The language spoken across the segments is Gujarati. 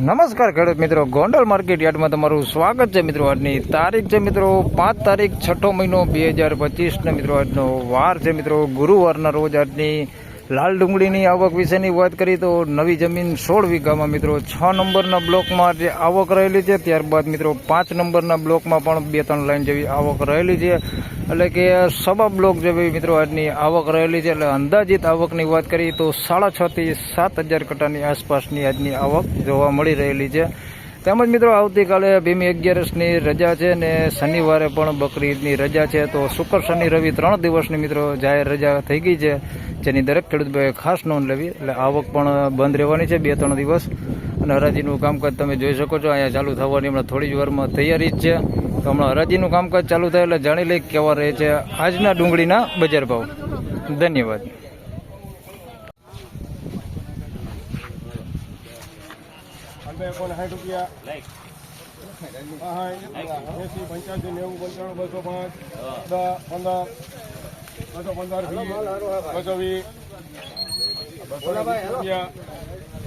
નમસ્કાર ખેડૂત મિત્રો, ગોંડલ માર્કેટ યાર્ડમાં તમારું સ્વાગત છે મિત્રો. આજની તારીખ છે મિત્રો 5 તારીખ 6ઠો મહિનો 2025 ને મિત્રો આજનો વાર છે મિત્રો ગુરુવારના રોજ. આજની લાલ ડુંગળીની આવક વિશેની વાત કરી તો નવી જમીન 16 વીઘામાં મિત્રો 6 નંબરના બ્લોકમાં જે આવક રહેલી છે, ત્યારબાદ મિત્રો 5 નંબરના બ્લોકમાં પણ 2-3 લાઈન જેવી આવક રહેલી છે, એટલે કે સવા બ્લોક જેવી મિત્રો આજની આવક રહેલી છે. એટલે અંદાજિત આવકની વાત કરીએ તો 6,500 થી 7,000 કટ્ટાની આસપાસની આજની આવક જોવા મળી રહેલી છે. તેમજ મિત્રો આવતીકાલે ભીમી 11ની રજા છે ને શનિવારે પણ બકરી ઈદની રજા છે, તો શુક્ર શનિ રવિ 3 દિવસની મિત્રો જાહેર રજા થઈ ગઈ છે, જેની દરેક ખેડૂતભાઈએ ખાસ નોંધ લેવી. એટલે આવક પણ બંધ રહેવાની છે 2-3 દિવસ. અને હરાજીનું કામકાજ તમે જોઈ શકો છો, અહીંયા ચાલુ થવાની હમણાં થોડી જ વારમાં તૈયારી જ છે. તો હમણાં હરાજીનું કામકાજ ચાલુ થાય એટલે જાણી લઈ કેવા રહે છે આજના ડુંગળીના બજાર ભાવ. ધન્યવાદ. ₹60 80 85 90 95 205 10 15 215 220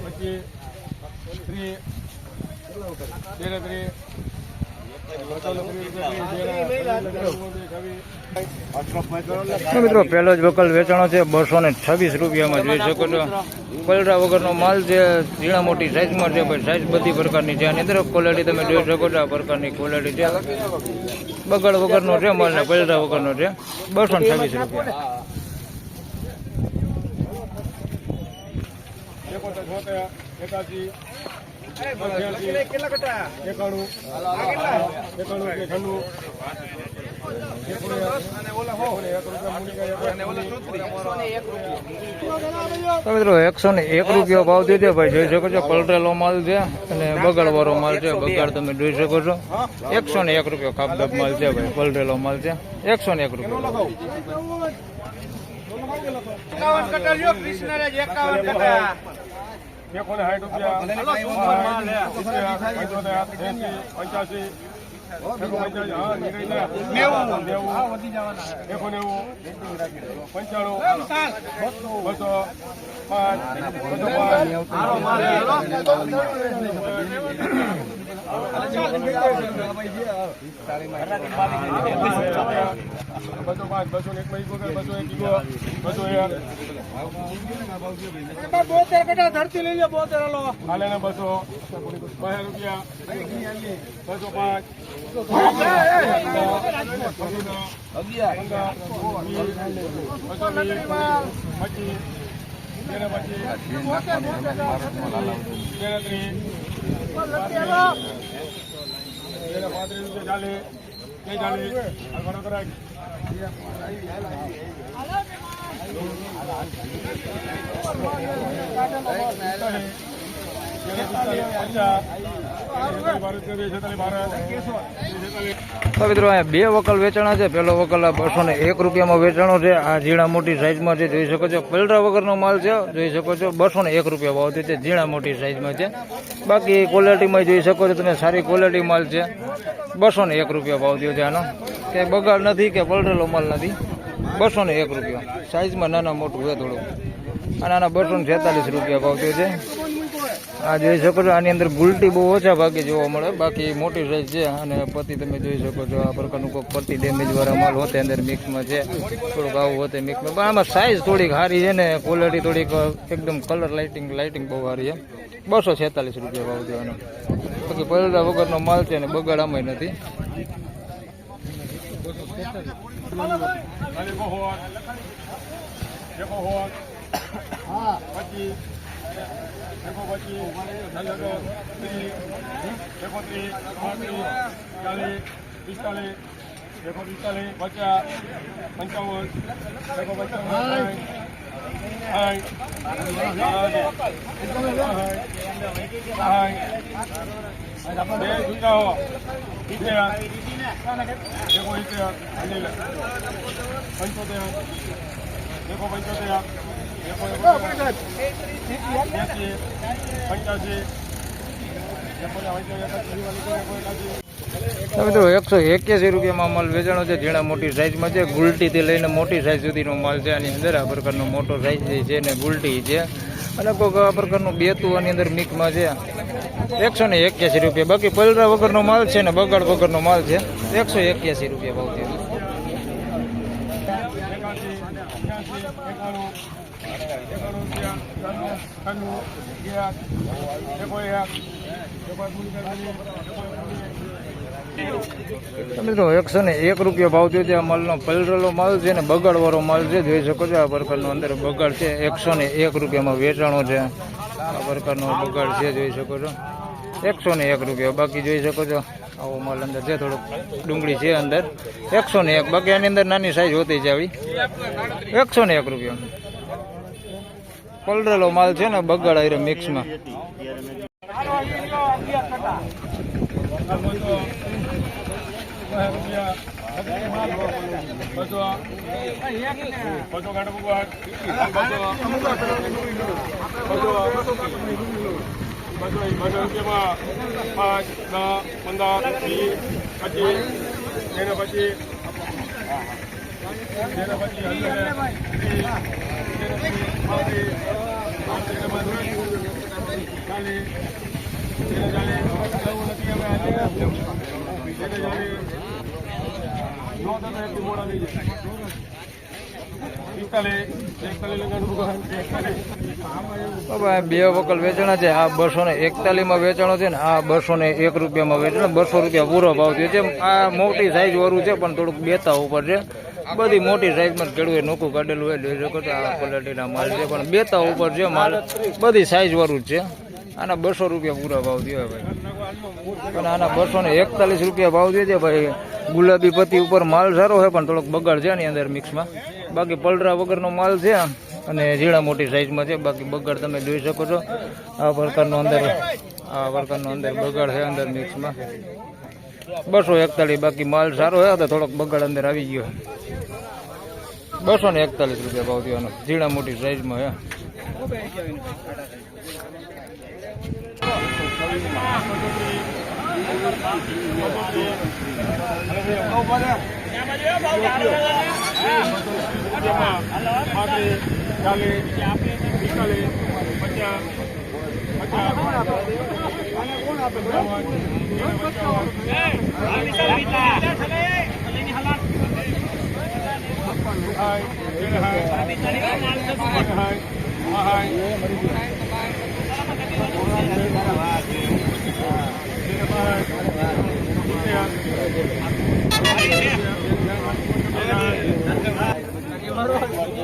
25 મિત્રો પહેલો જ વકલ વેચાણો છે 226 રૂપિયામાં જોઈ શકો છો. પલડા વગરનો માલ છે, ઝીણા મોટી સાઈઝમાં છે, ભાઈ સાઈઝ બધી પ્રકારની છે. આની અંદર ક્વોલિટી તમે જોઈ શકો છો, આ પ્રકારની ક્વોલિટી છે. બગડ વગરનો છે માલ ને પલડા વગરનો છે. 226 રૂપિયા. તો મિત્રો 101 રૂપિયા ભાવ દીધો ભાઈ, જોઈ શકો છો. પલટેલો માલ છે અને બગાડ વાળો માલ છે. બગાડ તમે જોઈ શકો છો. 101 રૂપિયા ખાપદબ માલ છે ભાઈ, પલટેલો માલ છે. 101 રૂપિયા. ધરતી લઈ લે 72 હાલે ને 200 રૂપિયા 205 તો મિત્રો અહીંયા 2 વકલ વેચાણા છે. પહેલો વકલ 201 રૂપિયામાં વેચાણો છે. આ ઝીણા મોટી સાઈઝમાં છે, જોઈ શકો છો. પલટા વગરનો માલ છે, જોઈ શકો છો. 201 રૂપિયા ભાવથી છે, ઝીણા મોટી સાઈઝમાં છે. બાકી ક્વોલિટીમાં જોઈ શકો છો તમે, સારી ક્વોલિટી માલ છે. 201 રૂપિયા ભાવ થયો છે આનો. કે બગાડ નથી કે પલટેલો માલ નથી. 201 રૂપિયા. સાઈઝમાં નાના મોટું છે થોડું. અને આના 246 રૂપિયા ભાવ થયો છે. આ જોઈ શકો છો. આની અંદર ગુલટી બહુ ઓછા ભાગે જોવા મળે, બાકી મોટી સાઈઝ છે. અને પતિ તમે જોઈ શકો છો, આ પ્રકારનું કોઈ પતિ ડેમેજ વાળા માલ હોતે અંદર મિક્સમાં છે, થોડુંક આવું હોતે મિક્સમાં. પણ આમાં સાઈઝ થોડીક સારી છે ને ક્વોલિટી થોડીક એકદમ કલર લાઇટિંગ બહુ સારી છે. 246 રૂપિયા ભાવ દેવાનો. બાકી પલડા વગરનો માલ છે ને બગાડ આમાંય નથી. મિત્રો 181 રૂપિયામાં માલ વેચાણો છે. ઝીણા મોટી સાઈઝમાં છે, ગુલટીથી લઈને મોટી સાઈઝ સુધીનો માલ છે. આની અંદર આ પ્રકારનો મોટો સાઈઝ છે ને ગુલટી છે. અને કોઈક આ પ્રકારનું બેતું આની અંદર મિક્સમાં છે 181 રૂપિયા. બાકી પલરા વગરનો માલ છે ને બગાડ વગરનો માલ છે 181 રૂપિયા ભાવ થયો. મિત્રો 101 રૂપિયા ભાવ થયો છે. આ માલનો પલરેલો માલ છે ને બગાડવાળો માલ છે, જોઈ શકો છો. આ પ્રકારનો અંદર બગાડ છે 101 રૂપિયામાં વેચાણો છે. આ પ્રકારનો બગાડ છે, જોઈ શકો છો 101 રૂપિયા. બાકી જોઈ શકો છો આવો માલ અંદર છે, થોડોક ડુંગળી છે અંદર 101. બાકી આની અંદર નાની સાઈઝ હોતી છે આવી 101 રૂપિયા. પલરેલો માલ છે ને બગાડ આયરે મિક્સમાં. બે વકલ વેચાણા છે. આ 241 માં વેચાણો છે ને આ 201 રૂપિયામાં વેચાણ. 200 રૂપિયા પૂરો ભાવ થયો છે. આ મોટી સાઈઝ વાળું છે પણ થોડુંક બેતા ઉપર છે. બધી મોટી સાઈઝમાં ખેડૂએ નોખું કાઢેલું હોય, જોઈ શકો છો. આ ક્વોલિટીના માલ છે પણ બેતા ઉપર છે માલ, બધી સાઈઝ વાળું જ છે. આના 200 રૂપિયા પૂરા ભાવ થયો ભાઈ. પણ આના 241 રૂપિયા ભાવ થયો છે ભાઈ. ગુલાબી પત્તી ઉપર માલ સારો છે પણ થોડોક બગાડ છે આની અંદર મિક્સમાં. બાકી પલરા વગરનો માલ છે અને ઝીણા મોટી સાઈઝમાં છે. બાકી બગાડ તમે જોઈ શકો છો. આ પ્રકારનો અંદર બગાડ છે અંદર મિક્સમાં 241. બાકી માલ સારો છે તો થોડોક બગાડ અંદર આવી ગયો. 241 રૂપિયા ભાવ થયો ઝીણા મોટી સાઈઝમાં છે.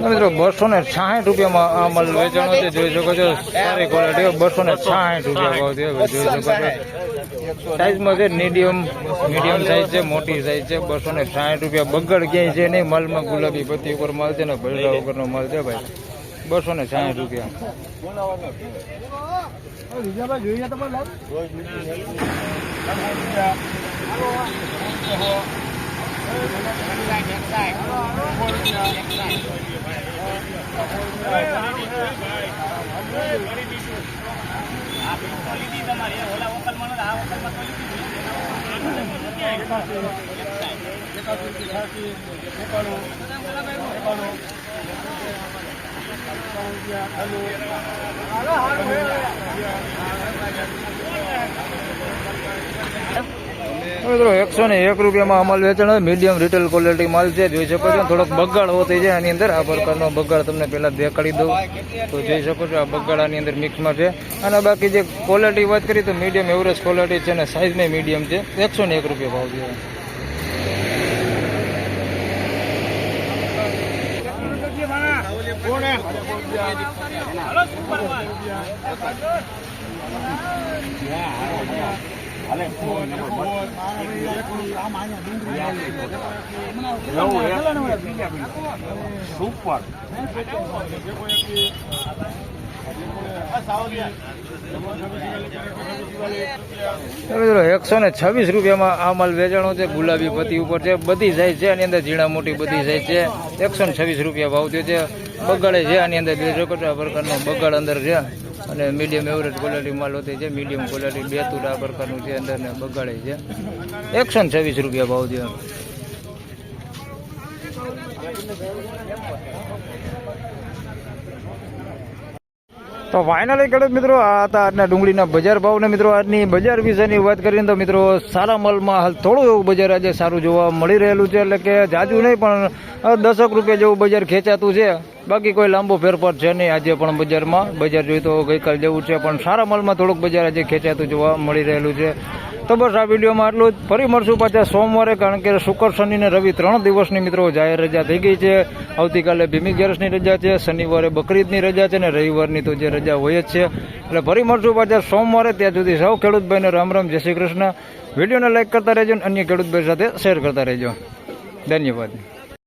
મિત્રો 266 રૂપિયામાં આ માલ વેચાણો છે, જોઈ શકો છો. સારી ક્વોલિટી 266 રૂપિયા ભાવ છે, જોઈ શકો છો. સાઈઝમાં છે મીડિયમ સાઈઝ છે, મોટી સાઈઝ છે. 260 રૂપિયા. બગડ ક્યાંય છે નહીં માલમાં. ગુલાબી પત્તી ઉપર માલ છે ને ભેળા વગરનો માલ છે ભાઈ. 260 રૂપિયા. મિત્રો 101 રૂપિયામાં અમલ વેચાણ. મીડિયમ રિટેલ ક્વોલિટી માલ છે, જોઈ શકો છો. થોડોક બગાડ હોતી છે આની અંદર. આ પ્રકારનો બગાડ તમને પહેલા દેખાડી દઉં તો જોઈ શકો છો. આ બગાડ આની અંદર મિક્સમાં છે. અને બાકી જે ક્વોલિટી વાત કરી તો મીડિયમ એવરેજ ક્વોલિટી છે અને સાઇઝમાં મીડિયમ છે. 101 રૂપિયા ભાવ છે. મિત્રો 126 રૂપિયામાં આ માલ વેચાણો છે. ગુલાબી પત્તી ઉપર છે, બધી સાઈઝ છે આની અંદર. ઝીણા મોટી બધી સાઈઝ છે. 126 રૂપિયા ભાવ થયો છે. બગાડે છે આની અંદર, જોઈ શકો છો. આ પ્રકારનો બગાડ અંદર છે અને મીડિયમ એવરેજ ક્વોલિટી માલ હોતી છે. મીડિયમ ક્વોલિટી બેતુર આ પ્રકારનું છે અંદર ને બગાડે છે. 126 રૂપિયા ભાવ છે. તો ફાઇનલી ખેડૂત મિત્રો આ હતા આજના ડુંગળીના બજાર ભાવને મિત્રો આજની બજાર વિશેની વાત કરીને તો મિત્રો સારા માલમાં હાલ થોડું એવું બજાર આજે સારું જોવા મળી રહેલું છે, એટલે કે જાજુ નહીં પણ 10 રૂપિયા જેવું બજાર ખેંચાતું છે. બાકી કોઈ લાંબો ફેરફાર છે નહીં આજે પણ બજારમાં. બજાર જોઈએ તો ગઈકાલ જેવું છે, પણ સારા માલમાં થોડુંક બજાર આજે ખેંચાતું જોવા મળી રહેલું છે. તો બસ આ વિડીયોમાં આટલું જ. ફરી મળશું પાછા સોમવારે, કારણ કે શુક્ર શનિ ને રવિ 3 દિવસની મિત્રો જાહેર રજા થઈ ગઈ છે. આવતીકાલે ભીમી ગેરસની રજા છે, શનિવારે બકરીદની રજા છે ને રવિવારની તો જે રજા હોય જ છે. એટલે ફરી મળશું પાછા સોમવારે. ત્યાં સુધી સૌ ખેડૂતભાઈને રામ રામ, જય શ્રી કૃષ્ણ. વિડીયોને લાઈક કરતા રહેજો અને અન્ય ખેડૂતભાઈ સાથે શેર કરતા રહેજો. ધન્યવાદ.